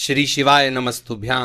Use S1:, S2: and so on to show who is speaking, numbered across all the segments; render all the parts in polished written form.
S1: श्री शिवाय नमस्तुभ्यां।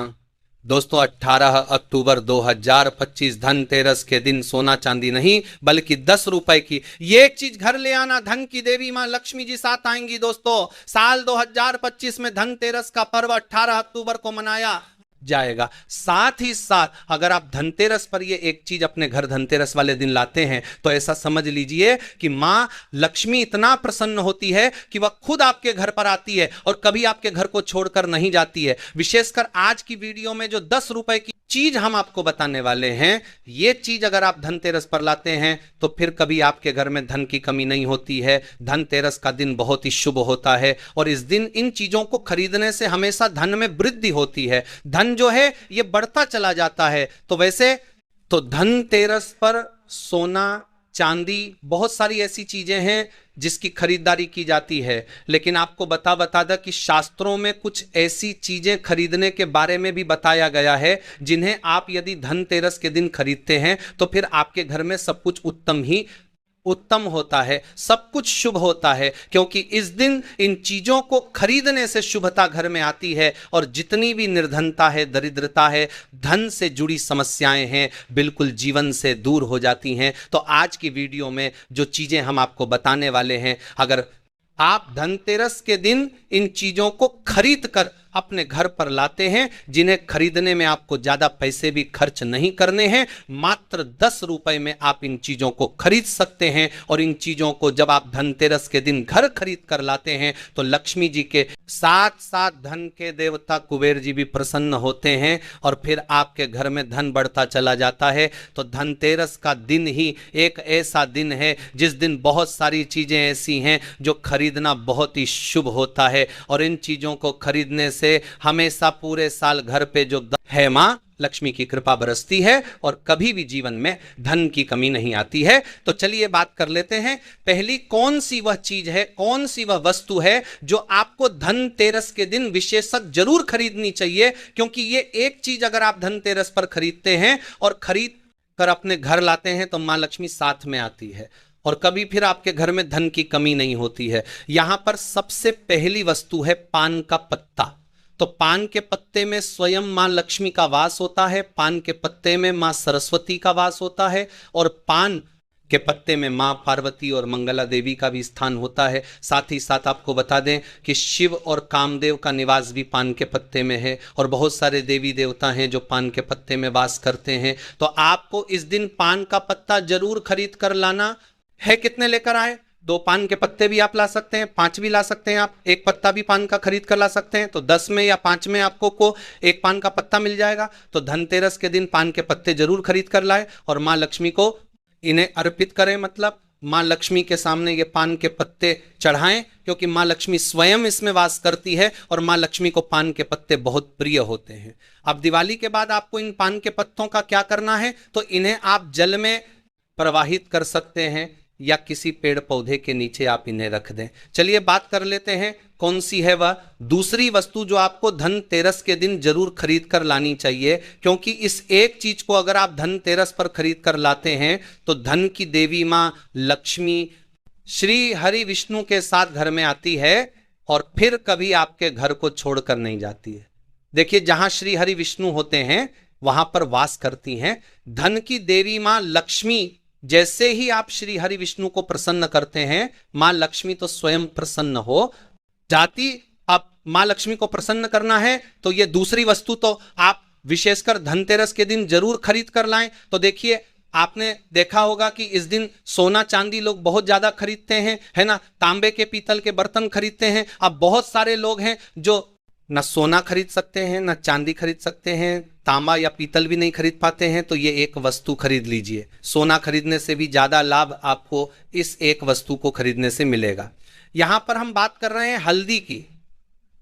S1: दोस्तों 18 अक्टूबर 2025 धनतेरस के दिन सोना चांदी नहीं बल्कि 10 रुपए की ये एक चीज घर ले आना। धन की देवी मां लक्ष्मी जी साथ आएंगी। दोस्तों साल 2025 में धनतेरस का पर्व 18 अक्टूबर को मनाया जाएगा। साथ ही साथ अगर आप धनतेरस पर ये एक चीज अपने घर धनतेरस वाले दिन लाते हैं तो ऐसा समझ लीजिए कि मां लक्ष्मी इतना प्रसन्न होती है कि वह खुद आपके घर पर आती है और कभी आपके घर को छोड़कर नहीं जाती है। विशेषकर आज की वीडियो में जो 10 रुपए की चीज हम आपको बताने वाले हैं, ये चीज अगर आप धनतेरस पर लाते हैं तो फिर कभी आपके घर में धन की कमी नहीं होती है। धनतेरस का दिन बहुत ही शुभ होता है और इस दिन इन चीजों को खरीदने से हमेशा धन में वृद्धि होती है। धन जो है ये बढ़ता चला जाता है। तो वैसे तो धनतेरस पर सोना चांदी बहुत सारी ऐसी चीजें हैं जिसकी खरीदारी की जाती है, लेकिन आपको बता दे कि शास्त्रों में कुछ ऐसी चीजें खरीदने के बारे में भी बताया गया है जिन्हें आप यदि धनतेरस के दिन खरीदते हैं तो फिर आपके घर में सब कुछ उत्तम होता है, सब कुछ शुभ होता है, क्योंकि इस दिन इन चीजों को खरीदने से शुभता घर में आती है और जितनी भी निर्धनता है, दरिद्रता है, धन से जुड़ी समस्याएं हैं, बिल्कुल जीवन से दूर हो जाती हैं। तो आज की वीडियो में जो चीजें हम आपको बताने वाले हैं, अगर आप धनतेरस के दिन इन चीजों को खरीद कर अपने घर पर लाते हैं, जिन्हें खरीदने में आपको ज्यादा पैसे भी खर्च नहीं करने हैं, मात्र 10 रुपए में आप इन चीजों को खरीद सकते हैं। और इन चीजों को जब आप धनतेरस के दिन घर खरीद कर लाते हैं तो लक्ष्मी जी के साथ साथ धन के देवता कुबेर जी भी प्रसन्न होते हैं और फिर आपके घर में धन बढ़ता चला जाता है। तो धनतेरस का दिन ही एक ऐसा दिन है जिस दिन बहुत सारी चीजें ऐसी हैं जो खरीदना बहुत ही शुभ होता है और इन चीजों को खरीदने से हमेशा पूरे साल घर पे जो है मां लक्ष्मी की कृपा बरसती है और कभी भी जीवन में धन की कमी नहीं आती है। तो चलिए बात कर लेते हैं। पहली कौन सी वह चीज है, कौन सी वह वस्तु है जो आपको धनतेरस के दिन विशेषतः जरूर खरीदनी चाहिए, क्योंकि ये एक चीज अगर आप धनतेरस पर खरीदते हैं और खरीद कर अपने घर लाते हैं तो मां लक्ष्मी साथ में आती है और कभी फिर आपके घर में धन की कमी नहीं होती है। यहां पर सबसे पहली वस्तु है पान का पत्ता। तो पान के पत्ते में स्वयं मां लक्ष्मी का वास होता है, पान के पत्ते में मां सरस्वती का वास होता है और पान के पत्ते में मां पार्वती और मंगला देवी का भी स्थान होता है। साथ ही साथ आपको बता दें कि शिव और कामदेव का निवास भी पान के पत्ते में है और बहुत सारे देवी देवता हैं जो पान के पत्ते में वास करते हैं। तो आपको इस दिन पान का पत्ता जरूर खरीद कर लाना है। कितने लेकर आए? 2 पान के पत्ते भी आप ला सकते हैं, 5 भी ला सकते हैं, आप एक पत्ता भी पान का खरीद कर ला सकते हैं। तो 10 में या 5 में आपको को एक पान का पत्ता मिल जाएगा। तो धनतेरस के दिन पान के पत्ते जरूर खरीद कर लाए और मां लक्ष्मी को इन्हें अर्पित करें, मतलब मां लक्ष्मी के सामने ये पान के पत्ते चढ़ाएं, क्योंकि मां लक्ष्मी स्वयं इसमें वास करती है और मां लक्ष्मी को पान के पत्ते बहुत प्रिय होते हैं। अब दिवाली के बाद आपको इन पान के पत्तों का क्या करना है, तो इन्हें आप जल में प्रवाहित कर सकते हैं या किसी पेड़ पौधे के नीचे आप इन्हें रख दें। चलिए बात कर लेते हैं कौन सी है वह दूसरी वस्तु जो आपको धनतेरस के दिन जरूर खरीद कर लानी चाहिए, क्योंकि इस एक चीज को अगर आप धनतेरस पर खरीद कर लाते हैं तो धन की देवी मां लक्ष्मी श्री हरि विष्णु के साथ घर में आती है और फिर कभी आपके घर को छोड़कर नहीं जाती है। देखिए, जहां श्री हरि विष्णु होते हैं वहां पर वास करती हैं धन की देवी मां लक्ष्मी। जैसे ही आप श्री हरि विष्णु को प्रसन्न करते हैं, मां लक्ष्मी तो स्वयं प्रसन्न हो जाती। अब मां लक्ष्मी को प्रसन्न करना है तो ये दूसरी वस्तु तो आप विशेषकर धनतेरस के दिन जरूर खरीद कर लाएं। तो देखिए, आपने देखा होगा कि इस दिन सोना चांदी लोग बहुत ज्यादा खरीदते हैं, है ना। तांबे के पीतल के बर्तन खरीदते हैं। अब बहुत सारे लोग हैं जो न सोना खरीद सकते हैं, न चांदी खरीद सकते हैं, तांबा या पीतल भी नहीं खरीद पाते हैं। तो ये एक वस्तु खरीद लीजिए। सोना खरीदने से भी ज्यादा लाभ आपको इस एक वस्तु को खरीदने से मिलेगा। यहां पर हम बात कर रहे हैं हल्दी की।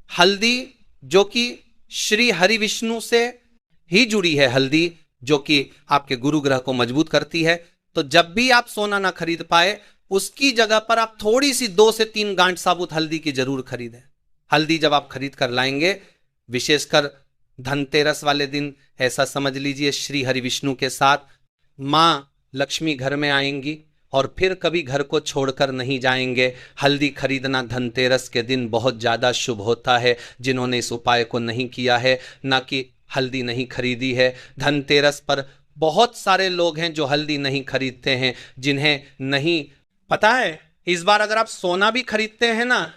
S1: हल्दी जो कि श्री हरि विष्णु से ही जुड़ी है, हल्दी जो कि आपके गुरु ग्रह को मजबूत करती है। तो जब भी आप सोना ना खरीद पाए, उसकी जगह पर आप थोड़ी सी 2 से 3 गांठ साबुत हल्दी की जरूर खरीदें। हल्दी जब आप खरीद कर लाएंगे, विशेषकर धनतेरस वाले दिन, ऐसा समझ लीजिए श्री हरि विष्णु के साथ मां लक्ष्मी घर में आएंगी और फिर कभी घर को छोड़कर नहीं जाएंगे। हल्दी खरीदना धनतेरस के दिन बहुत ज़्यादा शुभ होता है। जिन्होंने इस उपाय को नहीं किया है, ना कि हल्दी नहीं खरीदी है, धनतेरस पर बहुत सारे लोग हैं जो हल्दी नहीं खरीदते हैं, जिन्हें नहीं पता है। इस बार अगर आप सोना भी खरीदते हैं ना,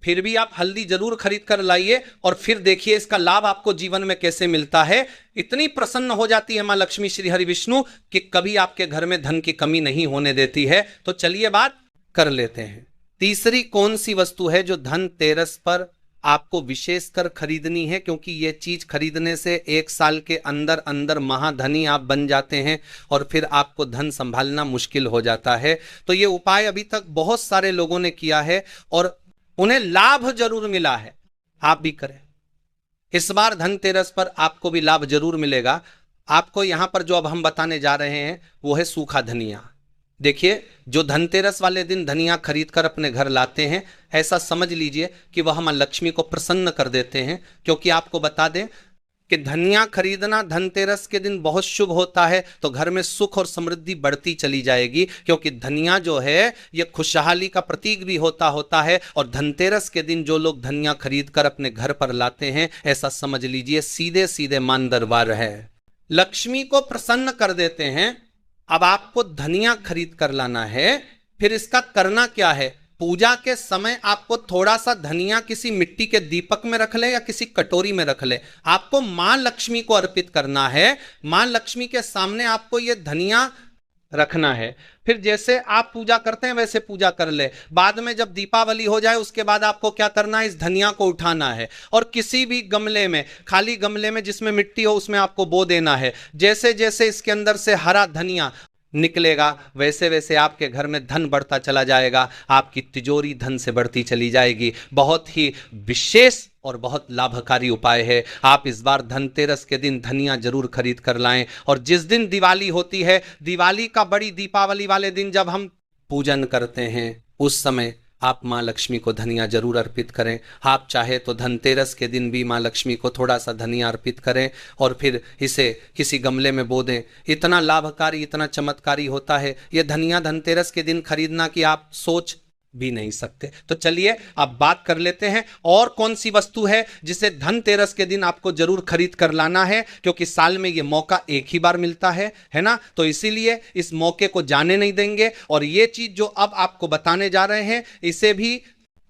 S1: फिर भी आप हल्दी जरूर खरीद कर लाइए और फिर देखिए इसका लाभ आपको जीवन में कैसे मिलता है। इतनी प्रसन्न हो जाती है मां लक्ष्मी श्री हरि विष्णु कि कभी आपके घर में धन की कमी नहीं होने देती है। तो चलिए बात कर लेते हैं। तीसरी कौन सी वस्तु है जो धनतेरस पर आपको विशेषकर खरीदनी है, क्योंकि ये चीज खरीदने से 1 साल के अंदर अंदर महाधनी आप बन जाते हैं और फिर आपको धन संभालना मुश्किल हो जाता है। तो ये उपाय अभी तक बहुत सारे लोगों ने किया है और उन्हें लाभ जरूर मिला है। आप भी करें, इस बार धनतेरस पर आपको भी लाभ जरूर मिलेगा। आपको यहां पर जो अब हम बताने जा रहे हैं वो है सूखा धनिया। देखिए, जो धनतेरस वाले दिन धनिया खरीद कर अपने घर लाते हैं, ऐसा समझ लीजिए कि वह मां लक्ष्मी को प्रसन्न कर देते हैं। क्योंकि आपको बता दें कि धनिया खरीदना धनतेरस के दिन बहुत शुभ होता है, तो घर में सुख और समृद्धि बढ़ती चली जाएगी। क्योंकि धनिया जो है यह खुशहाली का प्रतीक भी होता है। और धनतेरस के दिन जो लोग धनिया खरीद कर अपने घर पर लाते हैं, ऐसा समझ लीजिए सीधे सीधे मान दरबार है, लक्ष्मी को प्रसन्न कर देते हैं। अब आपको धनिया खरीद कर लाना है। फिर इसका करना क्या है? पूजा के समय आपको थोड़ा सा धनिया किसी मिट्टी के दीपक में रख ले या किसी कटोरी में रख ले, आपको मां लक्ष्मी को अर्पित करना है। मां लक्ष्मी के सामने आपको यह धनिया रखना है। फिर जैसे आप पूजा करते हैं वैसे पूजा कर ले। बाद में जब दीपावली हो जाए उसके बाद आपको क्या करना है? इस धनिया को उठाना है और किसी भी गमले में, खाली गमले में जिसमें मिट्टी हो, उसमें आपको बो देना है। जैसे जैसे इसके अंदर से हरा धनिया निकलेगा वैसे वैसे आपके घर में धन बढ़ता चला जाएगा। आपकी तिजोरी धन से बढ़ती चली जाएगी। बहुत ही विशेष और बहुत लाभकारी उपाय है। आप इस बार धनतेरस के दिन धनिया जरूर खरीद कर लाएं। और जिस दिन दिवाली होती है, दिवाली का बड़ी दीपावली वाले दिन जब हम पूजन करते हैं, उस समय आप मां लक्ष्मी को धनिया जरूर अर्पित करें। आप चाहे तो धनतेरस के दिन भी मां लक्ष्मी को थोड़ा सा धनिया अर्पित करें और फिर इसे किसी गमले में बो दें। इतना लाभकारी, इतना चमत्कारी होता है यह धनिया धनतेरस के दिन खरीदना कि आप सोच भी नहीं सकते। तो चलिए अब बात कर लेते हैं और कौन सी वस्तु है जिसे धनतेरस के दिन आपको जरूर खरीद कर लाना है, क्योंकि साल में यह मौका एक ही बार मिलता है ना। तो इसीलिए इस मौके को जाने नहीं देंगे। और ये चीज जो अब आपको बताने जा रहे हैं इसे भी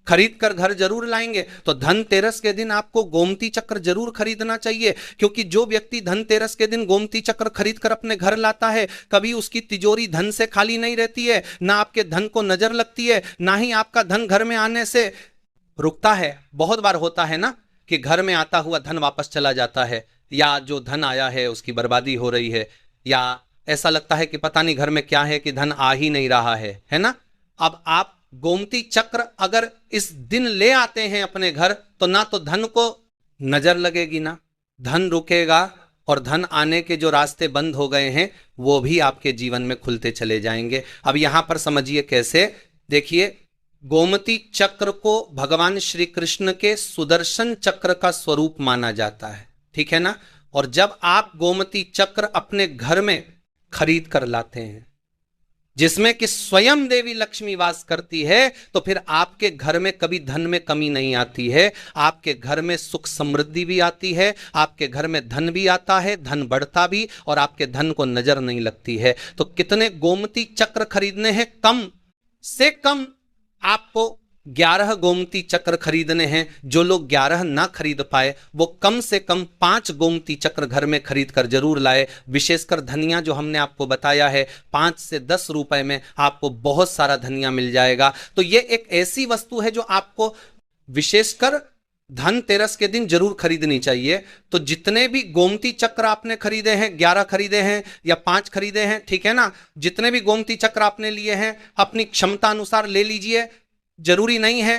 S1: खरीद कर घर जरूर लाएंगे। तो धनतेरस के दिन आपको गोमती चक्र जरूर खरीदना चाहिए, क्योंकि जो व्यक्ति धनतेरस के दिन गोमती चक्र खरीद कर अपने घर लाता है, कभी उसकी तिजोरी धन से खाली नहीं रहती है, ना आपके धन को नजर लगती है, ना ही आपका धन घर में आने से रुकता है। बहुत बार होता है ना कि घर में आता हुआ धन वापस चला जाता है, या जो धन आया है उसकी बर्बादी हो रही है, या ऐसा लगता है कि पता नहीं घर में क्या है कि धन आ ही नहीं रहा है ना। अब आप गोमती चक्र अगर इस दिन ले आते हैं अपने घर, तो ना तो धन को नजर लगेगी, ना धन रुकेगा, और धन आने के जो रास्ते बंद हो गए हैं वो भी आपके जीवन में खुलते चले जाएंगे। अब यहां पर समझिए कैसे। देखिए, गोमती चक्र को भगवान श्री कृष्ण के सुदर्शन चक्र का स्वरूप माना जाता है, ठीक है ना। और जब आप गोमती चक्र अपने घर में खरीद कर लाते हैं, जिसमें कि स्वयं देवी लक्ष्मी वास करती है, तो फिर आपके घर में कभी धन में कमी नहीं आती है। आपके घर में सुख समृद्धि भी आती है, आपके घर में धन भी आता है, धन बढ़ता भी, और आपके धन को नजर नहीं लगती है। तो कितने गोमती चक्र खरीदने हैं? कम से कम आपको 11 गोमती चक्र खरीदने हैं। जो लोग 11 ना खरीद पाए वो कम से कम 5 गोमती चक्र घर में खरीद कर जरूर लाए। विशेषकर धनिया जो हमने आपको बताया है, 5 से 10 रुपए में आपको बहुत सारा धनिया मिल जाएगा। तो ये एक ऐसी वस्तु है जो आपको विशेषकर धनतेरस के दिन जरूर खरीदनी चाहिए। तो जितने भी गोमती चक्र आपने खरीदे हैं, 11 खरीदे हैं या 5 खरीदे हैं, ठीक है ना, जितने भी गोमती चक्र आपने लिए हैं अपनी क्षमता अनुसार ले लीजिए। जरूरी नहीं है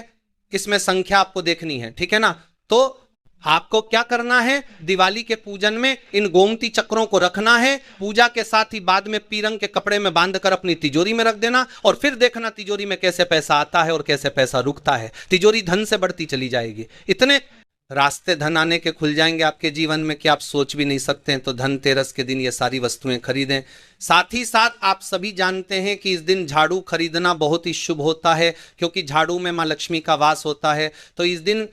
S1: इसमें संख्या आपको देखनी है, ठीक है ना। तो आपको क्या करना है? दिवाली के पूजन में इन गोमती चक्रों को रखना है। पूजा के साथ ही बाद में पीरंग के कपड़े में बांधकर अपनी तिजोरी में रख देना, और फिर देखना तिजोरी में कैसे पैसा आता है और कैसे पैसा रुकता है। तिजोरी धन से बढ़ती चली जाएगी। इतने रास्ते धन आने के खुल जाएंगे आपके जीवन में कि आप सोच भी नहीं सकते हैं। तो धनतेरस के दिन ये सारी वस्तुएं खरीदें। साथ ही साथ आप सभी जानते हैं कि इस दिन झाड़ू खरीदना बहुत ही शुभ होता है, क्योंकि झाड़ू में माँ लक्ष्मी का वास होता है। तो इस दिन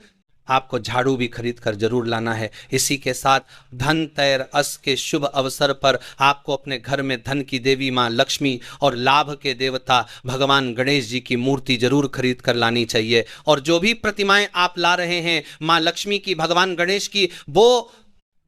S1: आपको झाड़ू भी खरीद कर जरूर लाना है। इसी के साथ धनतेरस के शुभ अवसर पर आपको अपने घर में धन की देवी माँ लक्ष्मी और लाभ के देवता भगवान गणेश जी की मूर्ति जरूर खरीद कर लानी चाहिए। और जो भी प्रतिमाएं आप ला रहे हैं माँ लक्ष्मी की, भगवान गणेश की, वो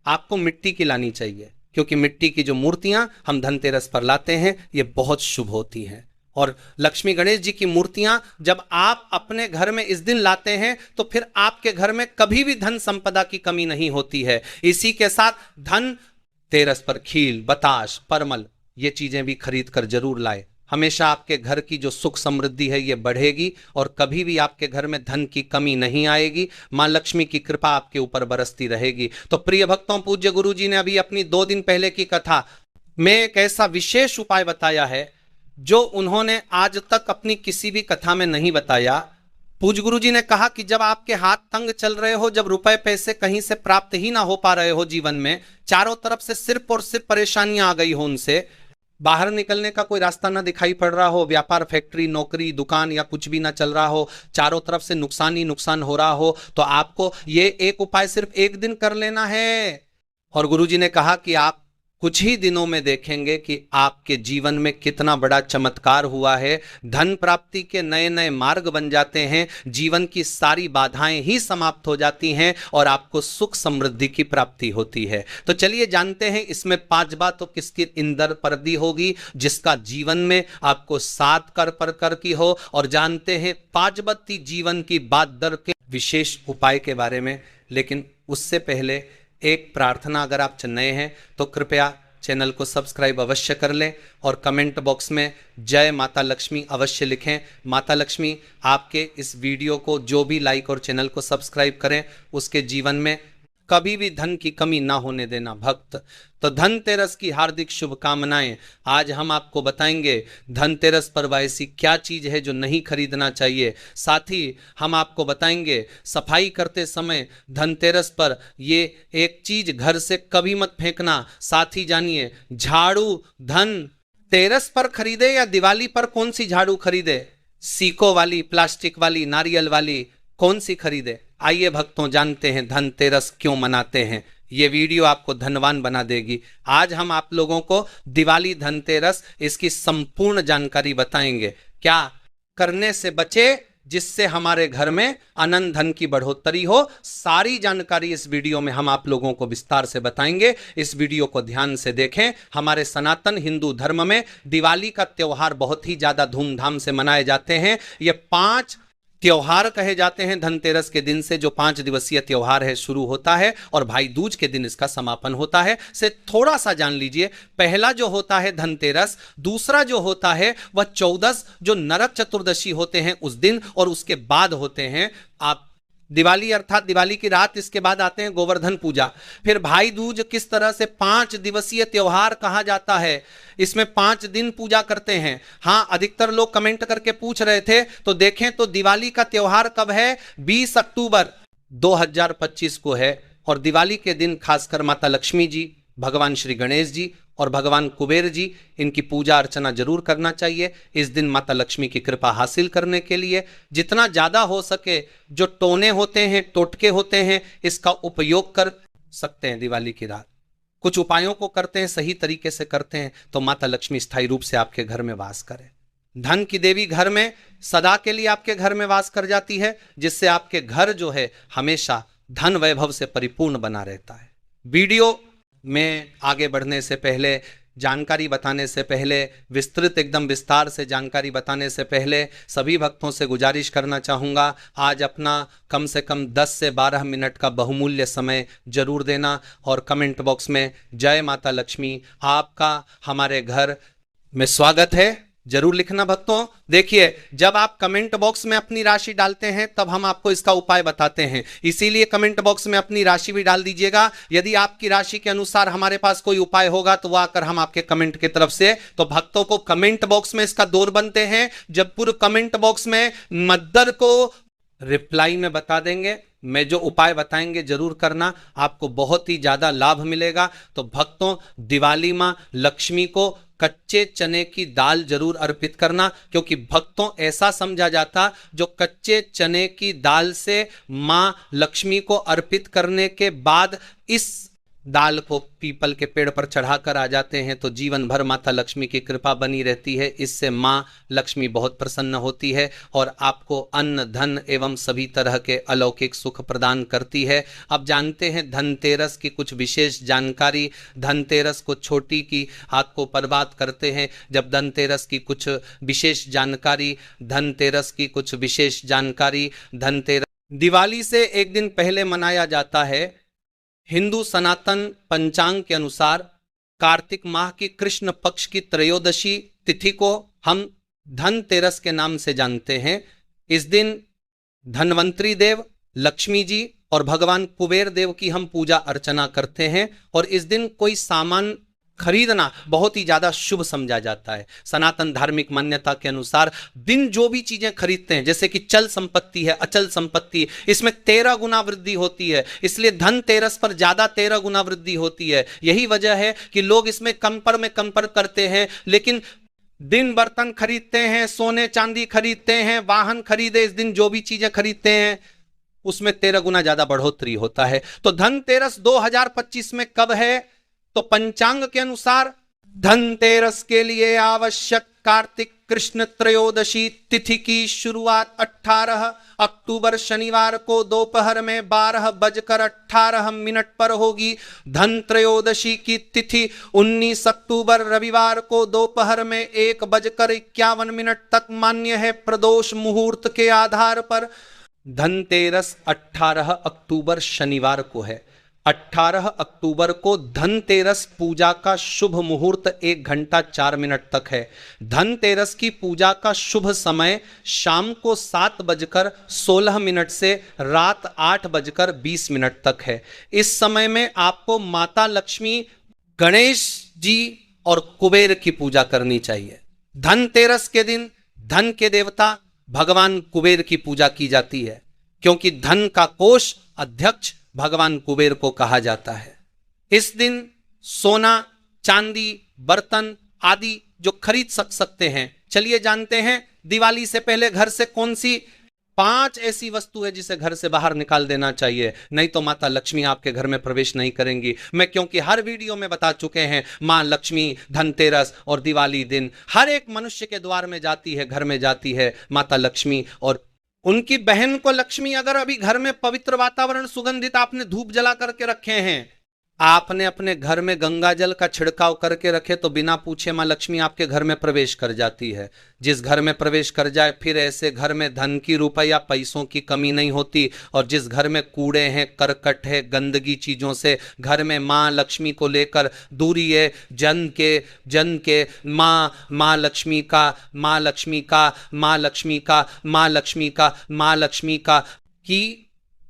S1: आपको मिट्टी की लानी चाहिए, क्योंकि मिट्टी की जो मूर्तियां हम धनतेरस पर लाते हैं ये बहुत शुभ होती हैं। और लक्ष्मी गणेश जी की मूर्तियां जब आप अपने घर में इस दिन लाते हैं तो फिर आपके घर में कभी भी धन संपदा की कमी नहीं होती है। इसी के साथ धनतेरस पर खील, बताश, परमल ये चीजें भी खरीद कर जरूर लाए। हमेशा आपके घर की जो सुख समृद्धि है ये बढ़ेगी और कभी भी आपके घर में धन की कमी नहीं आएगी। मां लक्ष्मी की कृपा आपके ऊपर बरसती रहेगी। तो प्रिय भक्तों, पूज्य गुरु जी ने अभी अपनी 2 दिन पहले की कथा में एक ऐसा विशेष उपाय बताया है जो उन्होंने आज तक अपनी किसी भी कथा में नहीं बताया। पूज्य गुरु जी ने कहा कि जब आपके हाथ तंग चल रहे हो, जब रुपए पैसे कहीं से प्राप्त ही ना हो पा रहे हो, जीवन में चारों तरफ से सिर्फ और सिर्फ परेशानियां आ गई हो, उनसे बाहर निकलने का कोई रास्ता ना दिखाई पड़ रहा हो, व्यापार, फैक्ट्री, नौकरी, दुकान या कुछ भी ना चल रहा हो, चारों तरफ से नुकसान ही नुकसान हो रहा हो, तो आपको ये एक उपाय सिर्फ एक दिन कर लेना है। और गुरु जी ने कहा कि आप कुछ ही दिनों में देखेंगे कि आपके जीवन में कितना बड़ा चमत्कार हुआ है। धन प्राप्ति के नए नए मार्ग बन जाते हैं, जीवन की सारी बाधाएं ही समाप्त हो जाती हैं और आपको सुख समृद्धि की प्राप्ति होती है। तो चलिए जानते हैं इसमें 5 बात तो किसकी इंदर परदी होगी जिसका जीवन में आपको 7 कर पर कर की हो। और जानते हैं 5 बत्ती जीवन की बात दर के विशेष उपाय के बारे में। लेकिन उससे पहले एक प्रार्थना, अगर आप नए हैं तो कृपया चैनल को सब्सक्राइब अवश्य कर लें और कमेंट बॉक्स में जय माता लक्ष्मी अवश्य लिखें। माता लक्ष्मी आपके इस वीडियो को जो भी लाइक और चैनल को सब्सक्राइब करें उसके जीवन में कभी भी धन की कमी ना होने देना भक्त। तो धनतेरस की हार्दिक शुभकामनाएं। आज हम आपको बताएंगे धनतेरस पर ऐसी क्या चीज है जो नहीं खरीदना चाहिए। साथ ही हम आपको बताएंगे सफाई करते समय धनतेरस पर ये एक चीज घर से कभी मत फेंकना। साथ ही जानिए झाड़ू धनतेरस पर खरीदे या दिवाली पर कौन सी झाड़ू खरीदे, सीको वाली, प्लास्टिक वाली, नारियल वाली, कौन सी खरीदे। आइए भक्तों जानते हैं धनतेरस क्यों मनाते हैं। ये वीडियो आपको धनवान बना देगी। आज हम आप लोगों को दिवाली, धनतेरस इसकी संपूर्ण जानकारी बताएंगे। क्या करने से बचे जिससे हमारे घर में अनंत धन की बढ़ोतरी हो, सारी जानकारी इस वीडियो में हम आप लोगों को विस्तार से बताएंगे। इस वीडियो को ध्यान से देखें। हमारे सनातन हिंदू धर्म में दिवाली का त्योहार बहुत ही ज्यादा धूमधाम से मनाए जाते हैं। ये 5 त्योहार कहे जाते हैं। धनतेरस के दिन से जो 5 दिवसीय त्योहार है शुरू होता है और भाई दूज के दिन इसका समापन होता है। से थोड़ा सा जान लीजिए। पहला जो होता है धनतेरस, दूसरा जो होता है वह 14 जो नरक चतुर्दशी होते हैं उस दिन, और उसके बाद होते हैं आप दिवाली अर्थात दिवाली की रात। इसके बाद आते हैं गोवर्धन पूजा। फिर भाई दूज किस तरह से 5 दिवसीय त्योहार कहा जाता है। इसमें 5 दिन पूजा करते हैं। हाँ, अधिकतर लोग कमेंट करके पूछ रहे थे, तो देखें तो दिवाली का त्योहार कब है, 20 अक्टूबर 2025 को है। और दिवाली के दिन खासकर माता लक्ष्मी जी, भगवान श्री गणेश जी और भगवान कुबेर जी, इनकी पूजा अर्चना जरूर करना चाहिए। इस दिन माता लक्ष्मी की कृपा हासिल करने के लिए जितना ज्यादा हो सके जो टोने होते हैं, टोटके होते हैं, इसका उपयोग कर सकते हैं। दिवाली की रात कुछ उपायों को करते हैं, सही तरीके से करते हैं तो माता लक्ष्मी स्थायी रूप से आपके घर में वास करे। धन की देवी घर में सदा के लिए आपके घर में वास कर जाती है, जिससे आपके घर जो है हमेशा धन वैभव से परिपूर्ण बना रहता है। वीडियो में आगे बढ़ने से पहले, जानकारी बताने से पहले, विस्तृत एकदम विस्तार से जानकारी बताने से पहले सभी भक्तों से गुजारिश करना चाहूँगा, आज अपना कम से कम 10 से 12 मिनट का बहुमूल्य समय जरूर देना और कमेंट बॉक्स में जय माता लक्ष्मी, आपका हमारे घर में स्वागत है जरूर लिखना। भक्तों देखिए, जब आप कमेंट बॉक्स में अपनी राशि डालते हैं तब हम आपको इसका उपाय बताते हैं, इसीलिए कमेंट बॉक्स में अपनी राशि भी डाल दीजिएगा। यदि आपकी राशि के अनुसार हमारे पास कोई उपाय होगा तो वह आकर हम आपके कमेंट की तरफ से, तो भक्तों को कमेंट बॉक्स में इसका दौर बनते हैं। जब पूरे कमेंट बॉक्स में मद्दर को रिप्लाई में बता देंगे, मैं जो उपाय बताएंगे जरूर करना, आपको बहुत ही ज्यादा लाभ मिलेगा। तो भक्तों, दिवाली मां लक्ष्मी को कच्चे चने की दाल जरूर अर्पित करना, क्योंकि भक्तों ऐसा समझा जाता जो कच्चे चने की दाल से मां लक्ष्मी को अर्पित करने के बाद इस दाल को पीपल के पेड़ पर चढ़ाकर आ जाते हैं तो जीवन भर माता लक्ष्मी की कृपा बनी रहती है। इससे मां लक्ष्मी बहुत प्रसन्न होती है और आपको अन्न धन एवं सभी तरह के अलौकिक सुख प्रदान करती है। अब जानते हैं धनतेरस की कुछ विशेष जानकारी। धनतेरस को छोटी की आपको बर्बाद करते हैं। जब धनतेरस की कुछ विशेष जानकारी, धनतेरस की कुछ विशेष जानकारी। धनतेरस दिवाली से एक दिन पहले मनाया जाता है। हिंदू सनातन पंचांग के अनुसार कार्तिक माह की कृष्ण पक्ष की त्रयोदशी तिथि को हम धनतेरस के नाम से जानते हैं। इस दिन धनवंतरी देव, लक्ष्मी जी और भगवान कुबेर देव की हम पूजा अर्चना करते हैं और इस दिन कोई सामान खरीदना बहुत ही ज्यादा शुभ समझा जाता है। सनातन धार्मिक मान्यता के अनुसार दिन जो भी चीजें खरीदते हैं, जैसे कि चल संपत्ति है, अचल संपत्ति, इसमें 13 गुना वृद्धि होती है, इसलिए धनतेरस पर ज्यादा 13 गुना वृद्धि होती है। यही वजह है कि लोग इसमें कंपर करते हैं, लेकिन दिन बर्तन खरीदते हैं, सोने चांदी खरीदते हैं, वाहन खरीदे, इस दिन जो भी चीजें खरीदते हैं उसमें 13 गुना ज्यादा बढ़ोतरी होता है। तो धनतेरस 2025 में कब है? तो पंचांग के अनुसार धनतेरस के लिए आवश्यक कार्तिक कृष्ण त्रयोदशी तिथि की शुरुआत 18 अक्टूबर शनिवार को दोपहर में 12:18 पर होगी। धन त्रयोदशी की तिथि 19 अक्टूबर रविवार को दोपहर में 1:51 तक मान्य है प्रदोष मुहूर्त के आधार पर। धनतेरस 18 अक्टूबर शनिवार को है। 18 अक्टूबर को धनतेरस पूजा का शुभ मुहूर्त 1 घंटा 4 मिनट तक है। धनतेरस की पूजा का शुभ समय शाम को 7:16 से रात 8:20 तक है। इस समय में आपको माता लक्ष्मी, गणेश जी और कुबेर की पूजा करनी चाहिए। धनतेरस के दिन धन के देवता भगवान कुबेर की पूजा की जाती है, क्योंकि धन का कोष अध्यक्ष भगवान कुबेर को कहा जाता है। इस दिन सोना, चांदी, बर्तन आदि जो खरीद सकते हैं। चलिए जानते हैं दिवाली से पहले घर से कौन सी 5 ऐसी वस्तु है जिसे घर से बाहर निकाल देना चाहिए, नहीं तो माता लक्ष्मी आपके घर में प्रवेश नहीं करेंगी। मैं क्योंकि हर वीडियो में बता चुके हैं, मां लक्ष्मी धनतेरस और दिवाली दिन हर एक मनुष्य के द्वार में जाती है, घर में जाती है माता लक्ष्मी और उनकी बहन को लक्ष्मी। अगर अभी घर में पवित्र वातावरण सुगंधित आपने धूप जला करके रखे हैं, आपने अपने घर में गंगा जल का छिड़काव करके रखे, तो बिना पूछे मां लक्ष्मी आपके घर में प्रवेश कर जाती है। जिस घर में प्रवेश कर जाए, फिर ऐसे घर में धन की, रुपया, पैसों की कमी नहीं होती। और जिस घर में कूड़े हैं, करकट है, गंदगी चीजों से घर में मां लक्ष्मी को लेकर दूरी है। जन के मां लक्ष्मी का, मां लक्ष्मी का, मां लक्ष्मी का, मां लक्ष्मी का, मां लक्ष्मी का की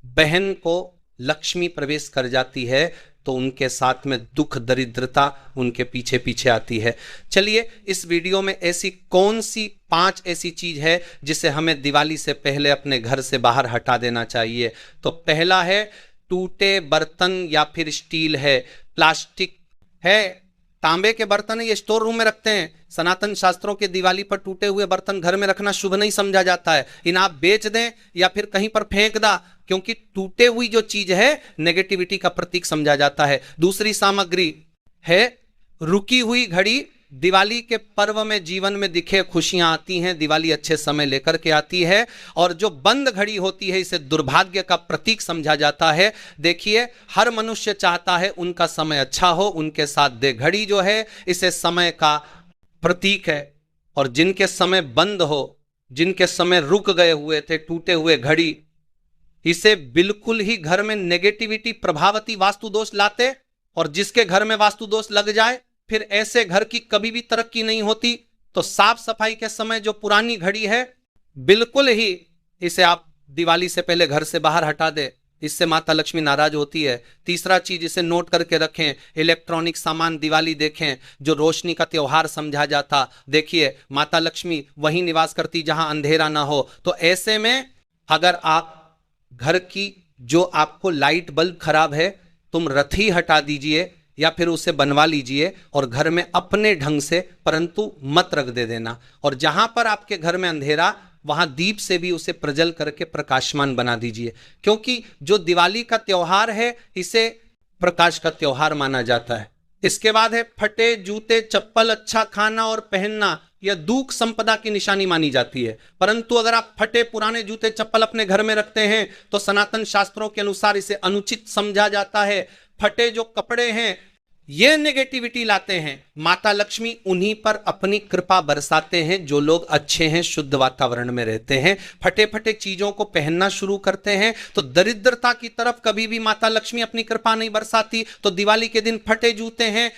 S1: बहन को लक्ष्मी प्रवेश कर जाती है तो उनके साथ में दुख दरिद्रता उनके पीछे पीछे आती है। चलिए इस वीडियो में ऐसी कौन सी 5 ऐसी चीज है जिसे हमें दिवाली से पहले अपने घर से बाहर हटा देना चाहिए। तो पहला है टूटे बर्तन या फिर स्टील है, प्लास्टिक है, तांबे के बर्तन है, ये स्टोर रूम में रखते हैं। सनातन शास्त्रों के दिवाली पर टूटे हुए बर्तन घर में रखना शुभ नहीं समझा जाता है। इन्हें आप बेच दें या फिर कहीं पर फेंक दा, क्योंकि टूटे हुई जो चीज है नेगेटिविटी का प्रतीक समझा जाता है। दूसरी सामग्री है रुकी हुई घड़ी। दिवाली के पर्व में जीवन में दिखे खुशियां आती हैं, दिवाली अच्छे समय लेकर के आती है। और जो बंद घड़ी होती है इसे दुर्भाग्य का प्रतीक समझा जाता है। देखिए हर मनुष्य चाहता है उनका समय अच्छा हो, उनके साथ दे। घड़ी जो है इसे समय का प्रतीक है। और जिनके समय बंद हो, जिनके समय रुक गए हुए थे, टूटे हुए घड़ी, इसे बिल्कुल ही घर में नेगेटिविटी प्रभावती वास्तु दोष लाते। और जिसके घर में वास्तु दोष लग जाए फिर ऐसे घर की कभी भी तरक्की नहीं होती। तो साफ सफाई के समय जो पुरानी घड़ी है बिल्कुल ही इसे आप दिवाली से पहले घर से बाहर हटा दे, इससे माता लक्ष्मी नाराज होती है। तीसरा चीज इसे नोट करके रखें, इलेक्ट्रॉनिक सामान दिवाली देखें जो रोशनी का त्योहार समझा जाता। देखिए माता लक्ष्मी वहीं निवास करती जहां अंधेरा ना हो। तो ऐसे में अगर आप घर की जो आपको लाइट बल्ब खराब है, तुम रथी हटा दीजिए या फिर उसे बनवा लीजिए और घर में अपने ढंग से, परंतु मत रख दे देना। और जहां पर आपके घर में अंधेरा, वहां दीप से भी उसे प्रज्वल करके प्रकाशमान बना दीजिए, क्योंकि जो दिवाली का त्योहार है इसे प्रकाश का त्योहार माना जाता है। इसके बाद है फटे जूते चप्पल अच्छा खाना और पहनना, यह दुख संपदा की निशानी मानी जाती है। परंतु अगर आप फटे पुराने जूते चप्पल अपने घर में रखते हैं तो सनातन शास्त्रों के अनुसार इसे अनुचित समझा जाता है। फटे जो कपड़े हैं ये नेगेटिविटी लाते हैं। माता लक्ष्मी उन्हीं पर अपनी कृपा बरसाते हैं जो लोग अच्छे हैं, शुद्ध वातावरण में रहते हैं। फटे फटे चीजों को पहनना शुरू करते हैं तो दरिद्रता की तरफ कभी भी माता लक्ष्मी अपनी कृपा नहीं बरसाती। तो दिवाली के दिन फटे जूते हैं,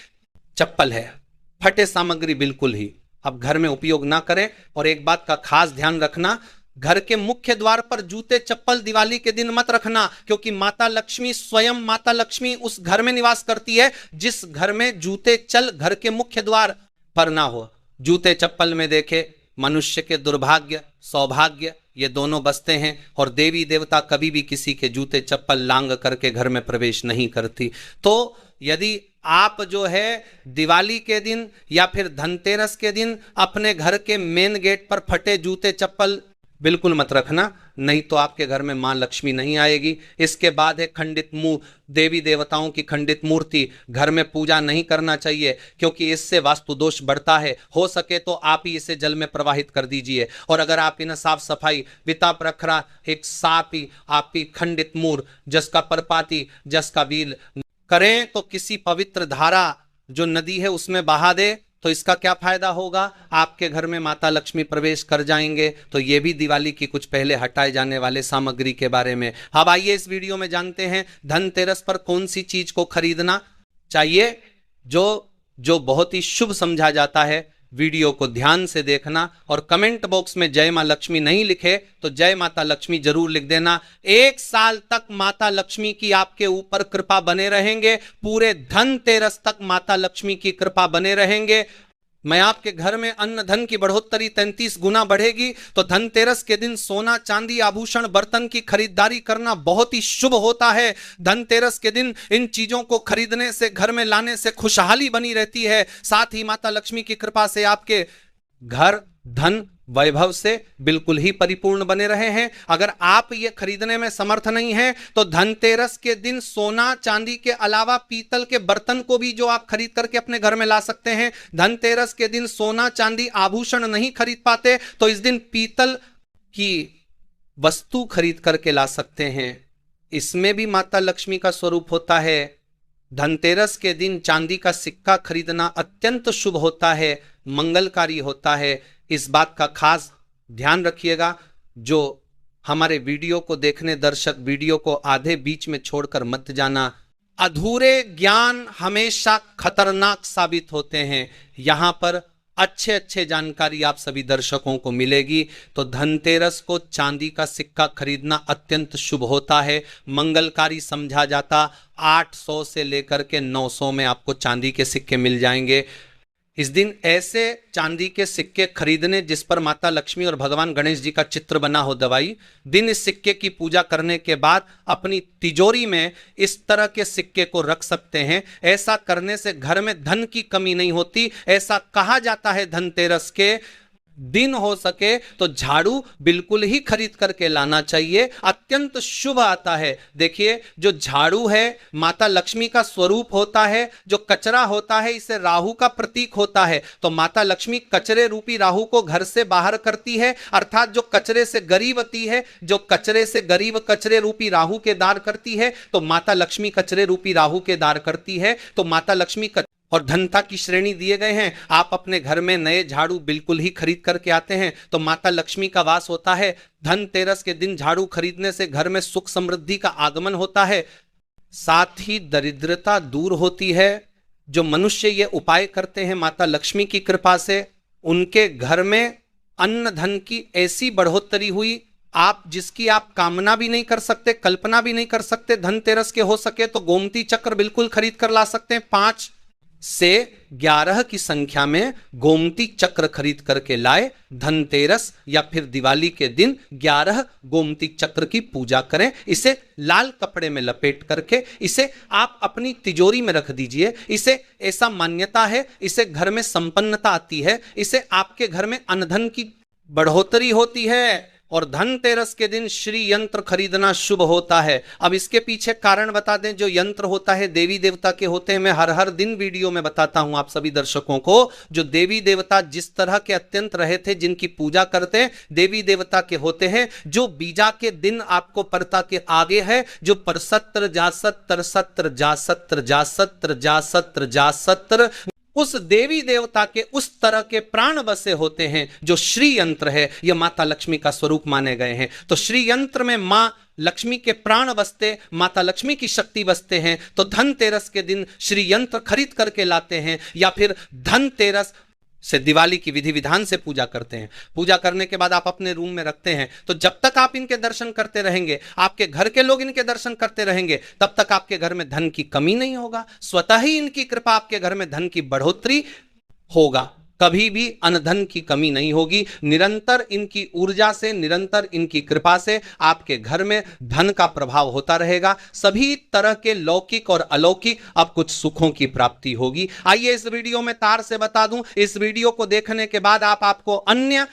S1: चप्पल है, फटे सामग्री बिल्कुल ही अब घर में उपयोग ना करें। और एक बात का खास ध्यान रखना, घर के मुख्य द्वार पर जूते चप्पल दिवाली के दिन मत रखना, क्योंकि माता लक्ष्मी स्वयं माता लक्ष्मी उस घर में निवास करती है जिस घर में जूते चल घर के मुख्य द्वार पर ना हो। जूते चप्पल में देखे मनुष्य के दुर्भाग्य सौभाग्य ये दोनों बसते हैं, और देवी देवता कभी भी किसी के जूते चप्पल लांग करके घर में प्रवेश नहीं करती। तो यदि आप जो है दिवाली के दिन या फिर धनतेरस के दिन अपने घर के मेन गेट पर फटे जूते चप्पल बिल्कुल मत रखना, नहीं तो आपके घर में मां लक्ष्मी नहीं आएगी। इसके बाद है खंडित मुंह, देवी देवताओं की खंडित मूर्ति घर में पूजा नहीं करना चाहिए, क्योंकि इससे वास्तु दोष बढ़ता है। हो सके तो आप ही इसे जल में प्रवाहित कर दीजिए। और अगर आप इन्हें साफ सफाई विता प्रखरा एक साफ ही आपकी खंडित मूर जसका परपाती जसका बील करें तो किसी पवित्र धारा जो नदी है उसमें बहा दे, तो इसका क्या फायदा होगा, आपके घर में माता लक्ष्मी प्रवेश कर जाएंगे। तो ये भी दिवाली की कुछ पहले हटाए जाने वाले सामग्री के बारे में। अब आइए इस वीडियो में जानते हैं धनतेरस पर कौन सी चीज को खरीदना चाहिए जो बहुत ही शुभ समझा जाता है। वीडियो को ध्यान से देखना और कमेंट बॉक्स में जय मां लक्ष्मी नहीं लिखे तो जय माता लक्ष्मी जरूर लिख देना। 1 साल तक माता लक्ष्मी की आपके ऊपर कृपा बने रहेंगे, पूरे धनतेरस तक माता लक्ष्मी की कृपा बने रहेंगे। मैं आपके घर में अन्न धन की बढ़ोतरी 33 गुना बढ़ेगी। तो धनतेरस के दिन सोना चांदी आभूषण बर्तन की खरीदारी करना बहुत ही शुभ होता है। धनतेरस के दिन इन चीजों को खरीदने से, घर में लाने से खुशहाली बनी रहती है। साथ ही माता लक्ष्मी की कृपा से आपके घर धन वैभव से बिल्कुल ही परिपूर्ण बने रहे हैं। अगर आप ये खरीदने में समर्थ नहीं हैं तो धनतेरस के दिन सोना चांदी के अलावा पीतल के बर्तन को भी जो आप खरीद करके अपने घर में ला सकते हैं। धनतेरस के दिन सोना चांदी आभूषण नहीं खरीद पाते तो इस दिन पीतल की वस्तु खरीद करके ला सकते हैं, इसमें भी माता लक्ष्मी का स्वरूप होता है। धनतेरस के दिन चांदी का सिक्का खरीदना अत्यंत शुभ होता है, मंगलकारी होता है। इस बात का खास ध्यान रखिएगा। जो हमारे वीडियो को देखने दर्शक वीडियो को आधे बीच में छोड़कर मत जाना। अधूरे ज्ञान हमेशा खतरनाक साबित होते हैं। यहां पर अच्छे अच्छे जानकारी आप सभी दर्शकों को मिलेगी। तो धनतेरस को चांदी का सिक्का खरीदना अत्यंत शुभ होता है, मंगलकारी समझा जाता। 800 से लेकर के 900 में आपको चांदी के सिक्के मिल जाएंगे। इस दिन ऐसे चांदी के सिक्के खरीदने जिस पर माता लक्ष्मी और भगवान गणेश जी का चित्र बना हो दवाई दिन इस सिक्के की पूजा करने के बाद अपनी तिजोरी में इस तरह के सिक्के को रख सकते हैं। ऐसा करने से घर में धन की कमी नहीं होती। ऐसा कहा जाता है धनतेरस के दिन हो सके तो झाड़ू बिल्कुल ही खरीद करके लाना चाहिए, अत्यंत शुभ आता है। देखिए जो झाड़ू है माता लक्ष्मी का स्वरूप होता है, जो कचरा होता है इसे राहु का प्रतीक होता है। तो माता लक्ष्मी कचरे रूपी राहु को घर से बाहर करती है, अर्थात जो कचरे से गरीबती है, जो कचरे से गरीब कचरे रूपी राहु के दार करती है, तो माता लक्ष्मी कचरे रूपी राहु के दार करती है। तो माता लक्ष्मी और धनता की श्रेणी दिए गए हैं। आप अपने घर में नए झाड़ू बिल्कुल ही खरीद करके आते हैं तो माता लक्ष्मी का वास होता है। धनतेरस के दिन झाड़ू खरीदने से घर में सुख समृद्धि का आगमन होता है, साथ ही दरिद्रता दूर होती है। जो मनुष्य ये उपाय करते हैं माता लक्ष्मी की कृपा से, उनके घर में अन्न धन की ऐसी बढ़ोतरी हुई आप जिसकी आप कामना भी नहीं कर सकते, कल्पना भी नहीं कर सकते। धनतेरस के हो सके तो गोमती चक्र बिल्कुल खरीद कर ला सकते हैं। 5 से 11 की संख्या में गोमती चक्र खरीद करके लाए। धनतेरस या फिर दिवाली के दिन 11 गोमती चक्र की पूजा करें। इसे लाल कपड़े में लपेट करके इसे आप अपनी तिजोरी में रख दीजिए। इसे ऐसा मान्यता है, इसे घर में संपन्नता आती है, इसे आपके घर में अन्न धन की बढ़ोतरी होती है और धनतेरस के दिन श्री यंत्र खरीदना शुभ होता है। अब इसके पीछे कारण बता दें। जो यंत्र होता है देवी देवता के होते हैं। मैं हर दिन वीडियो में बताता हूं आप सभी दर्शकों को, जो देवी देवता जिस तरह के अत्यंत रहे थे, जिनकी पूजा करते हैं, देवी देवता के होते हैं। जो बीजा के दिन आपको परता के आगे है, जो परसत्र जासत्र सत्र जासत्र जासत्र जासत्र जासत्र, उस देवी देवता के उस तरह के प्राण बसे होते हैं जो श्री यंत्र है। यह माता लक्ष्मी का स्वरूप माने गए हैं। तो श्री यंत्र में मां लक्ष्मी के प्राण बसते, माता लक्ष्मी की शक्ति बसते हैं। तो धनतेरस के दिन श्री यंत्र खरीद करके लाते हैं या फिर धनतेरस से दिवाली की विधि विधान से पूजा करते हैं। पूजा करने के बाद आप अपने रूम में रखते हैं। तो जब तक आप इनके दर्शन करते रहेंगे, आपके घर के लोग इनके दर्शन करते रहेंगे, तब तक आपके घर में धन की कमी नहीं होगा। स्वतः ही इनकी कृपा आपके घर में धन की बढ़ोतरी होगा। कभी भी अनधन की कमी नहीं होगी। निरंतर इनकी ऊर्जा से, निरंतर इनकी कृपा से आपके घर में धन का प्रभाव होता रहेगा। सभी तरह के लौकिक और अलौकिक अब कुछ सुखों की प्राप्ति होगी। आइए इस वीडियो में तार से बता दूं, इस वीडियो को देखने के बाद आपको अन्य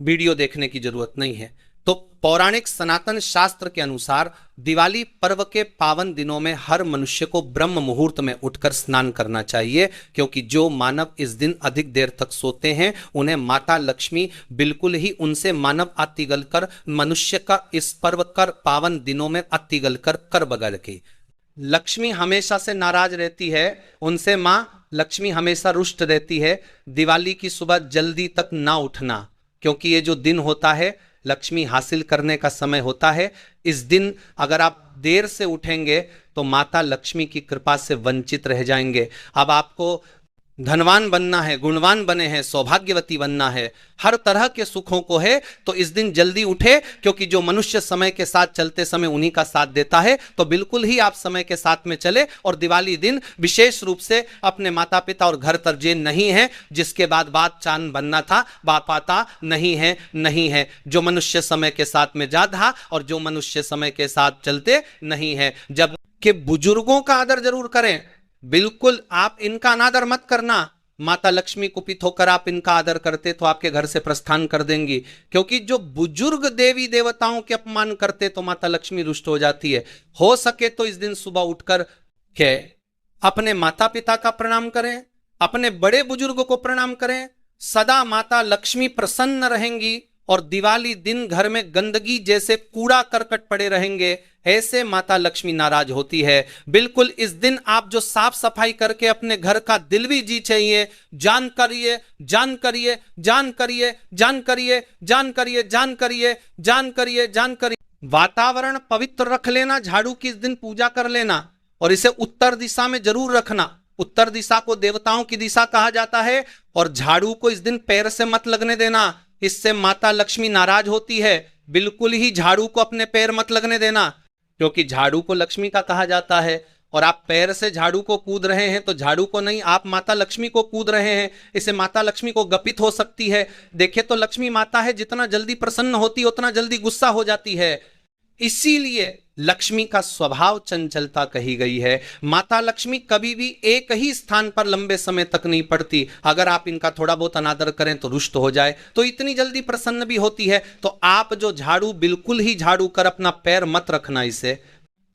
S1: वीडियो देखने की जरूरत नहीं है। तो पौराणिक सनातन शास्त्र के अनुसार दिवाली पर्व के पावन दिनों में हर मनुष्य को ब्रह्म मुहूर्त में उठकर स्नान करना चाहिए, क्योंकि जो मानव इस दिन अधिक देर तक सोते हैं उन्हें माता लक्ष्मी बिल्कुल ही उनसे मानव अतिगल कर, मनुष्य का इस पर्व कर पावन दिनों में अतिगल कर बगल के। लक्ष्मी हमेशा से नाराज रहती है, उनसे मां लक्ष्मी हमेशा रुष्ट रहती है। दिवाली की सुबह जल्दी तक ना उठना, क्योंकि ये जो दिन होता है लक्ष्मी हासिल करने का समय होता है। इस दिन अगर आप देर से उठेंगे तो माता लक्ष्मी की कृपा से वंचित रह जाएंगे। अब आपको धनवान बनना है, गुणवान बने हैं, सौभाग्यवती बनना है, हर तरह के सुखों को है, तो इस दिन जल्दी उठे, क्योंकि जो मनुष्य समय के साथ चलते समय उन्हीं का साथ देता है। तो बिल्कुल ही आप समय के साथ में चले और दिवाली दिन विशेष रूप से अपने माता पिता और घर तरजे नहीं है, जिसके बाद बात चांद बनना था, बापाता नहीं है, नहीं है। जो मनुष्य समय के साथ में जाता और जो मनुष्य समय के साथ चलते नहीं है। जब के बुजुर्गों का आदर जरूर करें, बिल्कुल आप इनका अनादर मत करना। माता लक्ष्मी कुपित होकर आप इनका आदर करते तो आपके घर से प्रस्थान कर देंगी, क्योंकि जो बुजुर्ग देवी देवताओं के अपमान करते तो माता लक्ष्मी रुष्ट हो जाती है। हो सके तो इस दिन सुबह उठकर के अपने माता पिता का प्रणाम करें, अपने बड़े बुजुर्ग को प्रणाम करें। सदा माता लक्ष्मी प्रसन्न रहेंगी और दिवाली दिन घर में गंदगी जैसे कूड़ा करकट पड़े रहेंगे, ऐसे माता लक्ष्मी नाराज होती है। बिल्कुल इस दिन आप जो साफ सफाई करके अपने घर का दिल भी जी चाहिए, जान करिए, जान करिए, जान करिए, जान करिए, जान करिए, जान करिए, जान करिए, जान करिए। वातावरण पवित्र रख लेना, झाड़ू की इस दिन पूजा कर लेना और इसे उत्तर दिशा में जरूर रखना। उत्तर दिशा को देवताओं की दिशा कहा जाता है और झाड़ू को इस दिन पैर से मत लगने देना, इससे माता लक्ष्मी नाराज होती है। बिल्कुल ही झाड़ू को अपने पैर मत लगने देना, क्योंकि झाड़ू को लक्ष्मी का कहा जाता है और आप पैर से झाड़ू को कूद रहे हैं तो झाड़ू को नहीं, आप माता लक्ष्मी को कूद रहे हैं। इससे माता लक्ष्मी को गपित हो सकती है। देखिए तो लक्ष्मी माता है, जितना जल्दी प्रसन्न होती है उतना जल्दी गुस्सा हो जाती है। इसीलिए लक्ष्मी का स्वभाव चंचलता कही गई है। माता लक्ष्मी कभी भी एक ही स्थान पर लंबे समय तक नहीं पड़ती। अगर आप इनका थोड़ा बहुत अनादर करें तो रुष्ट हो जाए, तो इतनी जल्दी प्रसन्न भी होती है। तो आप जो झाड़ू, बिल्कुल ही झाड़ू कर अपना पैर मत रखना। इसे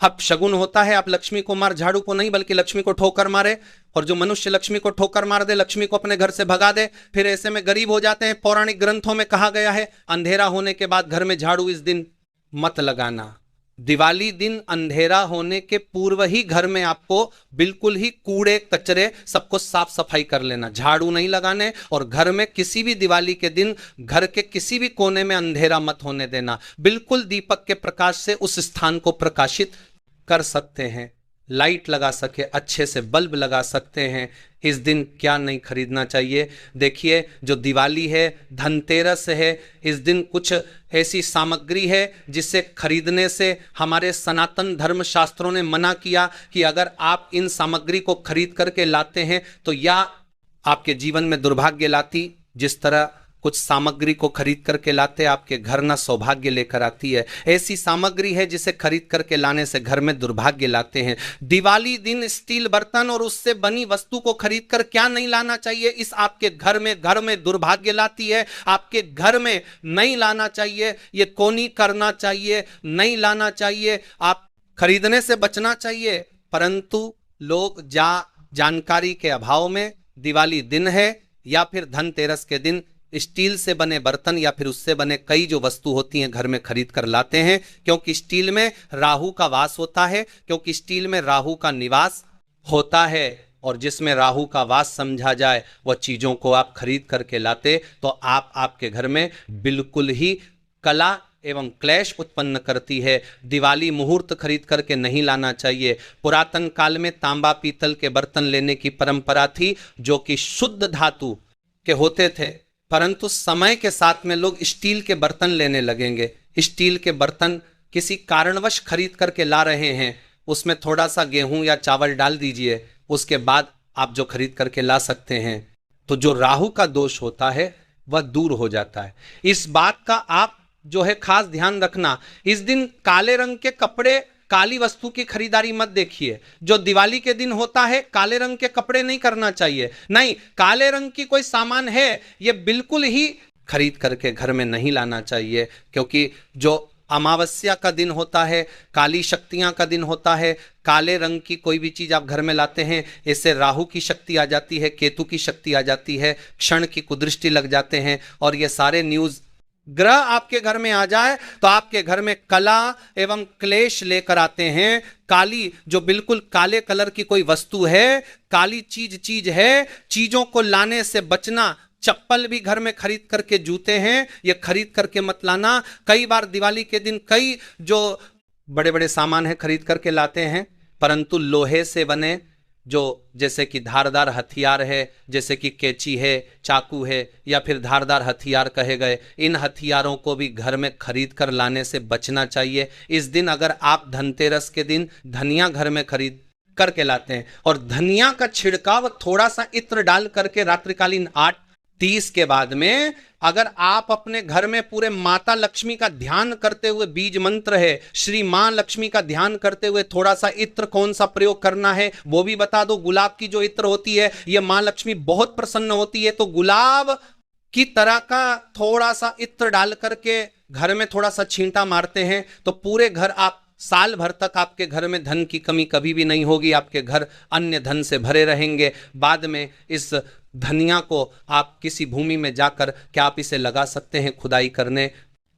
S1: अब शगुन होता है, आप लक्ष्मी को मार, झाड़ू को नहीं, बल्कि लक्ष्मी को ठोकर मारे। और जो मनुष्य लक्ष्मी को ठोकर मार दे, लक्ष्मी को अपने घर से भगा दे, फिर ऐसे में गरीब हो जाते हैं। पौराणिक ग्रंथों में कहा गया है अंधेरा होने के बाद घर में झाड़ू इस दिन मत लगाना। दिवाली दिन अंधेरा होने के पूर्व ही घर में आपको बिल्कुल ही कूड़े कचरे सबको साफ सफाई कर लेना, झाड़ू नहीं लगाने। और घर में किसी भी दिवाली के दिन घर के किसी भी कोने में अंधेरा मत होने देना। बिल्कुल दीपक के प्रकाश से उस स्थान को प्रकाशित कर सकते हैं। लाइट लगा सके, अच्छे से बल्ब लगा सकते हैं। इस दिन क्या नहीं खरीदना चाहिए। देखिए जो दिवाली है, धनतेरस है, इस दिन कुछ ऐसी सामग्री है जिसे खरीदने से हमारे सनातन धर्म शास्त्रों ने मना किया कि अगर आप इन सामग्री को खरीद करके लाते हैं तो या आपके जीवन में दुर्भाग्य लाती, जिस तरह कुछ सामग्री को खरीद करके लाते आपके घर ना सौभाग्य लेकर आती है, ऐसी सामग्री है जिसे खरीद करके लाने से घर में दुर्भाग्य लाते हैं। दिवाली दिन स्टील बर्तन और उससे बनी वस्तु को खरीद कर क्या नहीं लाना चाहिए। इस आपके घर में दुर्भाग्य लाती है, आपके घर में नहीं लाना चाहिए, ये कोनी करना चाहिए, नहीं लाना चाहिए, आप खरीदने से बचना चाहिए। परंतु लोग जानकारी के अभाव में दिवाली दिन है या फिर धनतेरस के दिन स्टील से बने बर्तन या फिर उससे बने कई जो वस्तु होती हैं घर में खरीद कर लाते हैं, क्योंकि स्टील में राहु का वास होता है, क्योंकि स्टील में राहु का निवास होता है। और जिसमें राहु का वास समझा जाए वह चीजों को आप खरीद करके लाते तो आपके घर में बिल्कुल ही कला एवं क्लेश उत्पन्न करती है। दिवाली मुहूर्त खरीद करके नहीं लाना चाहिए। पुरातन काल में तांबा पीतल के बर्तन लेने की परंपरा थी जो कि शुद्ध धातु के होते थे, परंतु समय के साथ में लोग स्टील के बर्तन लेने लगेंगे। स्टील के बर्तन किसी कारणवश खरीद करके ला रहे हैं, उसमें थोड़ा सा गेहूं या चावल डाल दीजिए, उसके बाद आप जो खरीद करके ला सकते हैं, तो जो राहु का दोष होता है वह दूर हो जाता है। इस बात का आप जो है खास ध्यान रखना। इस दिन काले रंग के कपड़े, काली वस्तु की खरीदारी मत देखिए। जो दिवाली के दिन होता है काले रंग के कपड़े नहीं करना चाहिए, नहीं, काले रंग की कोई सामान है ये बिल्कुल ही खरीद करके घर में नहीं लाना चाहिए, क्योंकि जो अमावस्या का दिन होता है, काली शक्तियां का दिन होता है, काले रंग की कोई भी चीज आप घर में लाते हैं इससे राहु की शक्ति आ जाती है, केतु की शक्ति आ जाती है, क्षण की कुदृष्टि लग जाते हैं। और ये सारे न्यूज ग्रह आपके घर में आ जाए तो आपके घर में कला एवं क्लेश लेकर आते हैं। काली जो बिल्कुल काले कलर की कोई वस्तु है, काली चीज है, चीजों को लाने से बचना। चप्पल भी घर में खरीद करके, जूते हैं ये खरीद करके मत लाना। कई बार दिवाली के दिन कई जो बड़े बड़े सामान है खरीद करके लाते हैं, परंतु लोहे से बने जो जैसे कि धारदार हथियार है, जैसे कि कैंची है, चाकू है या फिर धारदार हथियार कहे गए, इन हथियारों को भी घर में खरीद कर लाने से बचना चाहिए। इस दिन अगर आप धनतेरस के दिन धनिया घर में खरीद करके लाते हैं और धनिया का छिड़काव थोड़ा सा इत्र डाल करके रात्रिकालीन 8:30 के बाद में अगर आप अपने घर में पूरे माता लक्ष्मी का ध्यान करते हुए, बीज मंत्र है श्री मां लक्ष्मी का ध्यान करते हुए, थोड़ा सा इत्र कौन सा प्रयोग करना है वो भी बता दो। गुलाब की जो इत्र होती है ये मां लक्ष्मी बहुत प्रसन्न होती है, तो गुलाब की तरह का थोड़ा सा इत्र डाल करके घर में थोड़ा सा छींटा मारते हैं तो पूरे घर आप साल भर तक आपके घर में धन की कमी कभी भी नहीं होगी, आपके घर अन्य धन से भरे रहेंगे। बाद में इस धनिया को आप किसी भूमि में जाकर क्या आप इसे लगा सकते हैं खुदाई करने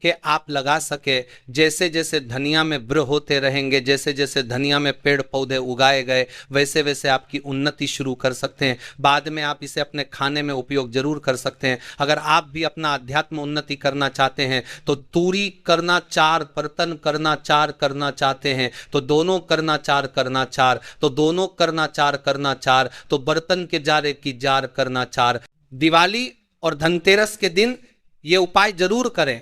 S1: कि आप लगा सके। जैसे जैसे धनिया में वृक्ष होते रहेंगे, जैसे जैसे धनिया में पेड़ पौधे उगाए गए, वैसे वैसे आपकी उन्नति शुरू कर सकते हैं। बाद में आप इसे अपने खाने में उपयोग जरूर कर सकते हैं। अगर आप भी अपना अध्यात्म उन्नति करना चाहते हैं तो तूरी करना 4, बर्तन करना 4 करना चाहते हैं तो दोनों करना 4 करना 4, तो दोनों करना 4 करना 4, तो बर्तन के जारे की जार करना 4। दिवाली और धनतेरस के दिन ये उपाय जरूर करें।